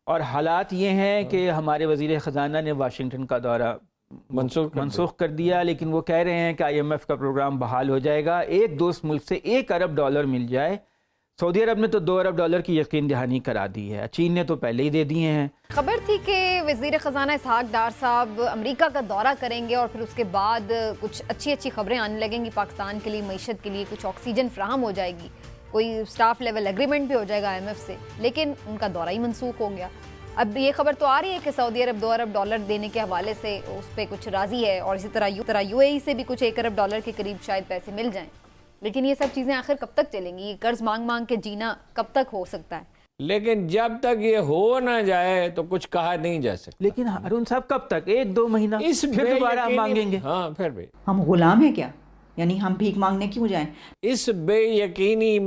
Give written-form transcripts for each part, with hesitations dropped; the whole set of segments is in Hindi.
और हालात ये हैं कि हमारे वज़ीर ख़जाना ने वाशिंगटन का दौरा मनसूख कर दिया, लेकिन वो कह रहे हैं कि IMF का प्रोग्राम बहाल हो जाएगा एक दोस्त मुल्क से $1 अरब मिल जाए। सऊदी अरब ने तो $2 अरब की यकीन दहानी करा दी है, चीन ने तो पहले ही दे दिए हैं। खबर थी कि वज़ीर ख़जाना इसहाक डार साहब अमेरिका का दौरा करेंगे और फिर उसके बाद कुछ अच्छी अच्छी खबरें आने लगेंगी पाकिस्तान के लिए, मईशत के लिए कुछ ऑक्सीजन फ्राहम हो जाएगी, कोई स्टाफ लेवल एग्रीमेंट भी हो जाएगा IMF से, लेकिन उनका दौरा ही मनसूख हो गया। अब ये खबर तो आ रही है कि सऊदी अरब $2 अरब देने के हवाले से उस पर कुछ राज़ी है और इसी तरह UAE से भी कुछ $1 अरब के करीब शायद पैसे मिल जाएं, लेकिन ये सब चीज़ें आखिर कब तक चलेंगी? ये कर्ज मांग मांग के जीना कब तक हो सकता है? लेकिन जब तक ये हो ना जाए तो कुछ कहा नहीं जा सकता। लेकिन हारून साहब कब तक? 1-2 महीना फिर दोबारा हम मांगेंगे। हाँ, फिर भी हम गुलाम है क्या? यानी हम भीख मांगने क्यों जाएं? इस बेयकीनी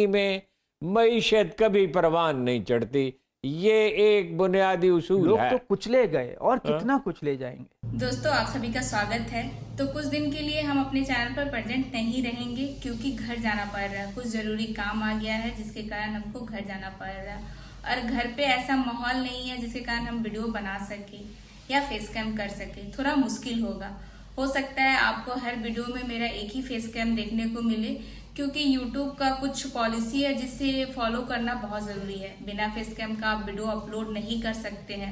में मईशत कभी परवान नहीं चढ़ती। ये एक बुनियादी उसूल लोग है। तो कुचले गए और कितना कुचले जाएंगे। दोस्तों, आप सभी का स्वागत है। तो कुछ दिन के लिए हम अपने चैनल पर प्रेजेंट नहीं रहेंगे क्योंकि घर जाना पड़ रहा है, कुछ जरूरी काम आ गया है जिसके कारण हमको घर जाना पड़ रहा है और घर पे ऐसा माहौल नहीं है जिसके कारण हम वीडियो बना सके या फेस कैम कर सके। थोड़ा मुश्किल होगा। हो सकता है आपको हर वीडियो में मेरा एक ही फेस कैम देखने को मिले क्योंकि YouTube का कुछ पॉलिसी है जिसे फॉलो करना बहुत जरूरी है। बिना फेस कैम का आप वीडियो अपलोड नहीं कर सकते हैं।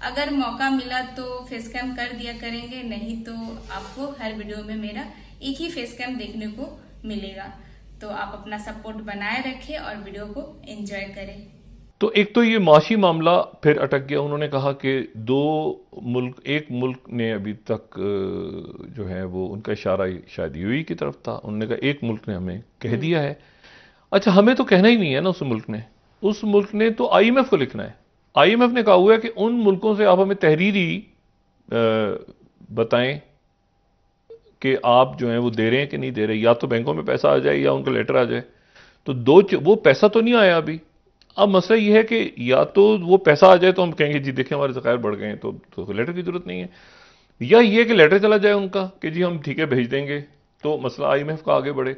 अगर मौका मिला तो फेस कैम कर दिया करेंगे, नहीं तो आपको हर वीडियो में मेरा एक ही फेस कैम देखने को मिलेगा। तो आप अपना सपोर्ट बनाए रखें और वीडियो को एंजॉय करें। तो एक तो ये माशी मामला फिर अटक गया। उन्होंने कहा कि एक मुल्क ने अभी तक जो है वो उनका इशारा शायद UAE की तरफ था। उन्होंने कहा एक मुल्क ने हमें कह दिया है। अच्छा, हमें तो कहना ही नहीं है ना उस मुल्क ने तो IMF को लिखना है। IMF ने कहा हुआ है कि उन मुल्कों से आप हमें तहरीरी बताएं कि आप जो है वो दे रहे हैं कि नहीं दे रहे, या तो बैंकों में पैसा आ जाए या उनका लेटर आ जाए। तो वो पैसा तो नहीं आया अभी। अब मसला ये है कि या तो वो पैसा आ जाए तो हम कहेंगे जी देखिए हमारे ज़खायर बढ़ गए हैं, तो लेटर की जरूरत नहीं है, या ये कि लेटर चला जाए उनका कि जी हम ठीक है भेज देंगे, तो मसला IMF का आगे बढ़े।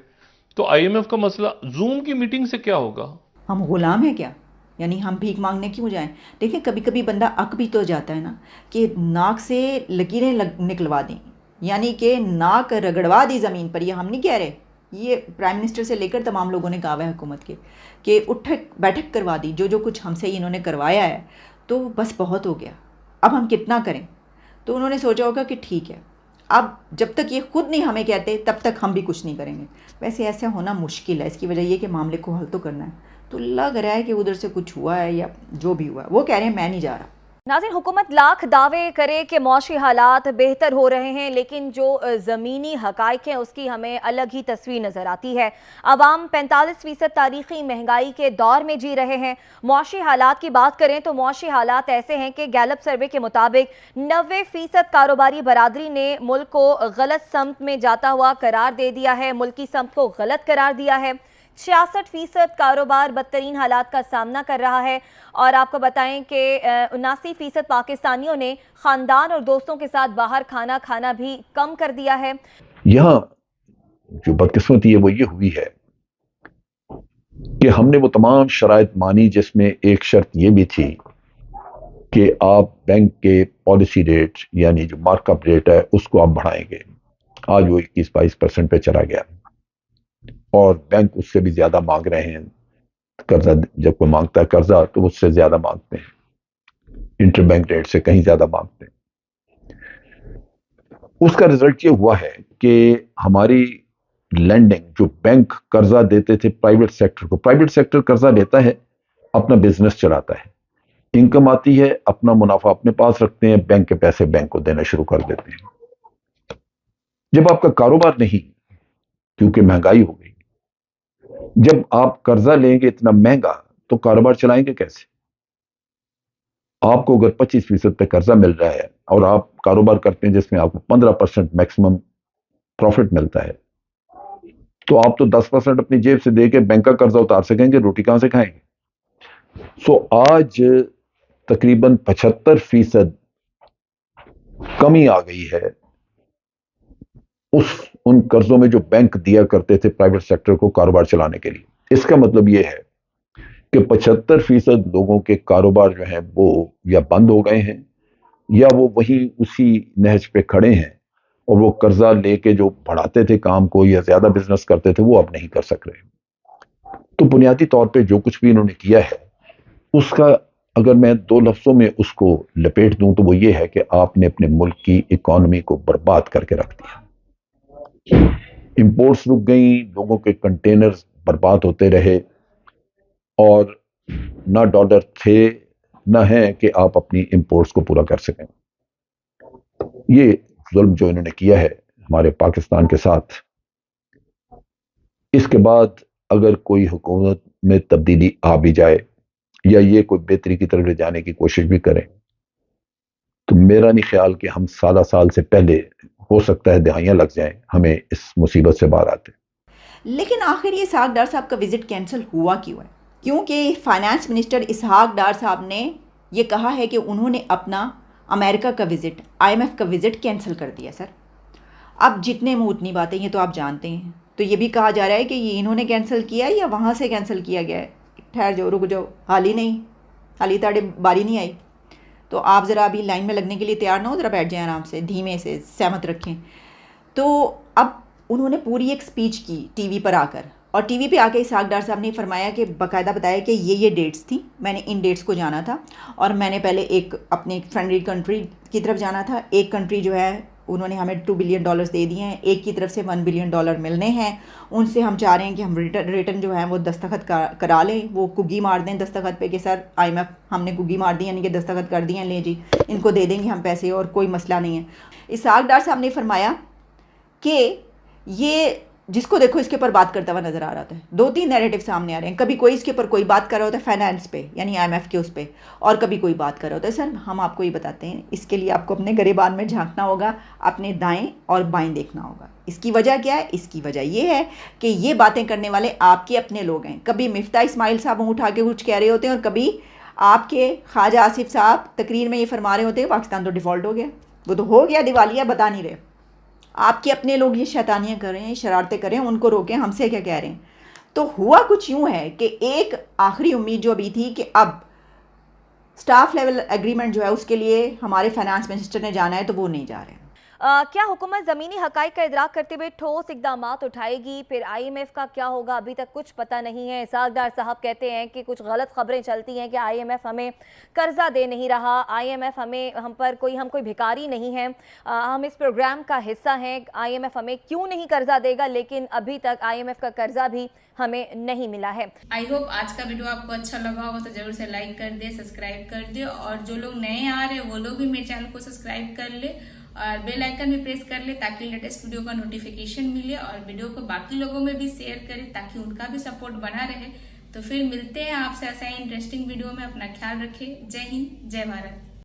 तो IMF का मसला जूम की मीटिंग से क्या होगा? हम गुलाम है क्या? यानी हम भीख मांगने क्यों जाएं? देखिए, कभी कभी बंदा अक भी तो जाता है ना कि नाक से लकीरें निकलवा दें, यानी कि नाक रगड़वा दी ज़मीन पर। ये हम नहीं कह रहे, ये प्राइम मिनिस्टर से लेकर तमाम लोगों ने कहा है हुकूमत के कि उठक बैठक करवा दी। जो कुछ हमसे इन्होंने करवाया है तो बस बहुत हो गया, अब हम कितना करें। तो उन्होंने सोचा होगा कि ठीक है, अब जब तक ये खुद नहीं हमें कहते तब तक हम भी कुछ नहीं करेंगे। वैसे ऐसा होना मुश्किल है। इसकी वजह ये कि मामले को हल तो करना है। तो लग रहा है कि उधर से कुछ हुआ है या जो भी हुआ है, वो कह रहे हैं मैं नहीं जा रहा। नाज़रीन, हुकूमत लाख दावे करे कि मौशी हालात बेहतर हो रहे हैं, लेकिन जो ज़मीनी हक़ाइक़ हैं उसकी हमें अलग ही तस्वीर नज़र आती है। अवाम 45% तारीख़ी महंगाई के दौर में जी रहे हैं। मौशी हालात की बात करें तो मौशी हालात ऐसे हैं कि गैलप सर्वे के मुताबिक 90% कारोबारी बरादरी ने मुल्क को गलत समत में जाता हुआ करार दे दिया है, मुल्क की समत को गलत करार दिया है। 66% कारोबार बदतरीन हालात का सामना कर रहा है और आपको बताएं कि 79% पाकिस्तानियों ने खानदान और दोस्तों के साथ बाहर खाना खाना भी कम कर दिया है। यहाँ जो बदकिस्मती है वो ये हुई है कि हमने वो तमाम शराइत मानी जिसमें एक शर्त ये भी थी कि आप बैंक के पॉलिसी रेट यानी जो मार्कअप रेट है उसको आप बढ़ाएंगे। आज वो 21-22% पे चला गया और बैंक उससे भी ज्यादा मांग रहे हैं। कर्जा जब कोई मांगता है कर्जा तो उससे ज्यादा मांगते हैं, इंटरबैंक रेट से कहीं ज्यादा मांगते हैं। उसका रिजल्ट ये हुआ है कि हमारी लैंडिंग, जो बैंक कर्जा देते थे प्राइवेट सेक्टर को, प्राइवेट सेक्टर कर्जा लेता है, अपना बिजनेस चलाता है, इनकम आती है, अपना मुनाफा अपने पास रखते हैं, बैंक के पैसे बैंक को देना शुरू कर देते हैं। जब आपका कारोबार नहीं, क्योंकि महंगाई हो गई, जब आप कर्जा लेंगे इतना महंगा तो कारोबार चलाएंगे कैसे? आपको अगर 25% पे कर्जा मिल रहा है और आप कारोबार करते हैं जिसमें आपको 15% मैक्सिमम प्रॉफिट मिलता है, तो आप तो 10% अपनी जेब से देके बैंक का कर्जा उतार सकेंगे, रोटी कहां से खाएंगे? सो आज तकरीबन 75% कमी आ गई है उन कर्जों में जो बैंक दिया करते थे प्राइवेट सेक्टर को कारोबार चलाने के लिए। इसका मतलब यह है कि 75% लोगों के कारोबार जो हैं वो या बंद हो गए हैं या वो वहीं उसी नहज पे खड़े हैं और वो कर्जा लेके जो बढ़ाते थे काम को या ज्यादा बिजनेस करते थे वो अब नहीं कर सक रहे। तो बुनियादी तौर पे जो कुछ भी इन्होंने किया है उसका अगर मैं 2 लफ्जों में उसको लपेट दूं तो वो ये है कि आपने अपने मुल्क की इकॉनमी को बर्बाद करके रख दिया। इंपोर्ट्स रुक गई, लोगों के कंटेनर्स बर्बाद होते रहे और ना डॉलर थे ना है कि आप अपनी इंपोर्ट्स को पूरा कर सकें। ये जुल्म जो इन्होंने किया है हमारे पाकिस्तान के साथ, इसके बाद अगर कोई हुकूमत में तब्दीली आ भी जाए या ये कोई बेहतरी की तरफ ले जाने की कोशिश भी करें तो मेरा नहीं ख्याल कि हम साल से पहले, हो सकता है दहाइयां लग जाएं, हमें इस मुसीबत से बाहर आते। लेकिन आखिर ये इसहाक डार साहब का विज़िट कैंसिल हुआ क्यों है? क्योंकि फाइनेंस मिनिस्टर इसहाक डार साहब ने ये कहा है कि उन्होंने अपना अमेरिका का विज़िट, IMF का विज़िट कैंसिल कर दिया। सर अब जितने मुँह उतनी बातें, ये तो आप जानते हैं। तो ये भी कहा जा रहा है कि ये इन्होंने कैंसिल किया है या वहाँ से कैंसिल किया गया है। ठहर जाओ, रुक जाओ, हाल ही ताड़े बारी नहीं आई। तो आप ज़रा अभी लाइन में लगने के लिए तैयार ना हो, ज़रा बैठ जाएं आराम से, धीमे से सहमत रखें। तो अब उन्होंने पूरी एक स्पीच की टीवी पर आकर, और टीवी पे आके इसहाक डार साहब ने फरमाया कि बाकायदा बताया कि ये डेट्स थी, मैंने इन डेट्स को जाना था और मैंने पहले एक अपने फ्रेंडली कंट्री की तरफ जाना था। एक कंट्री जो है उन्होंने हमें $2 बिलियन दे दिए हैं, एक की तरफ से $1 बिलियन मिलने हैं। उनसे हम चाह रहे हैं कि हम रिटर्न जो है वो दस्तखत करा लें, वो कुगी मार दें दस्तखत पे कि सर IMF हमने कुगी मार दी, यानी कि दस्तखत कर दिए हैं, ले जी इनको दे देंगे हम पैसे और कोई मसला नहीं है। इसहाक डार साहब ने फरमाया कि ये जिसको देखो इसके ऊपर बात करता हुआ नज़र आ रहा था। 2-3 नैरेटिव सामने आ रहे हैं, कभी कोई इसके ऊपर कोई बात कर रहा होता है फाइनेंस पे यानी IMF के उस पे, और कभी कोई बात कर रहा होता है। सर हम आपको ये बताते हैं, इसके लिए आपको अपने गरेबान में झांकना होगा, अपने दाएं और बाएं देखना होगा। इसकी वजह क्या है? इसकी वजह ये है कि ये बातें करने वाले आपके अपने लोग हैं। कभी मिफ्ता इस्माइल साहब मुँह उठा के कुछ कह रहे होते हैं और कभी आपके ख्वाजा आसिफ साहब तकरीर में ये फरमा रहे होते हैं पाकिस्तान तो डिफ़ॉल्ट हो गया, वो तो हो गया, दिवालिया, बता नहीं रहे। आपके अपने लोग ये शैतानियाँ कर रहे हैं, शरारतें कर रहे हैं, उनको रोकें, हमसे क्या कह रहे हैं। तो हुआ कुछ यूँ है कि एक आखिरी उम्मीद जो अभी थी कि अब स्टाफ लेवल एग्रीमेंट जो है उसके लिए हमारे फाइनेंस मिनिस्टर ने जाना है, तो वो नहीं जा रहे हैं। क्या हुकूमत ज़मीनी हक़ाइक़ का इदराक करते हुए ठोस इक़दामात उठाएगी? फिर IMF का क्या होगा? अभी तक कुछ पता नहीं है। इसहाक डार साहब कहते हैं कि कुछ गलत खबरें चलती हैं कि IMF हमें कर्जा दे नहीं रहा, IMF हम कोई भिखारी नहीं है, हम इस प्रोग्राम का हिस्सा हैं, IMF हमें क्यों नहीं कर्जा देगा, लेकिन अभी तक IMF का कर्जा भी हमें नहीं मिला है। आई होप आज का वीडियो आपको अच्छा लगा होगा, तो जरूर से लाइक कर दे, सब्सक्राइब कर दे, और जो लोग नए आ रहे हैं वो लोग भी मेरे चैनल को सब्सक्राइब कर ले और बेल आइकन भी प्रेस कर ले ताकि लेटेस्ट वीडियो का नोटिफिकेशन मिले, और वीडियो को बाकी लोगों में भी शेयर करें ताकि उनका भी सपोर्ट बना रहे। तो फिर मिलते हैं आपसे ऐसा इंटरेस्टिंग वीडियो में। अपना ख्याल रखें। जय हिंद, जय भारत।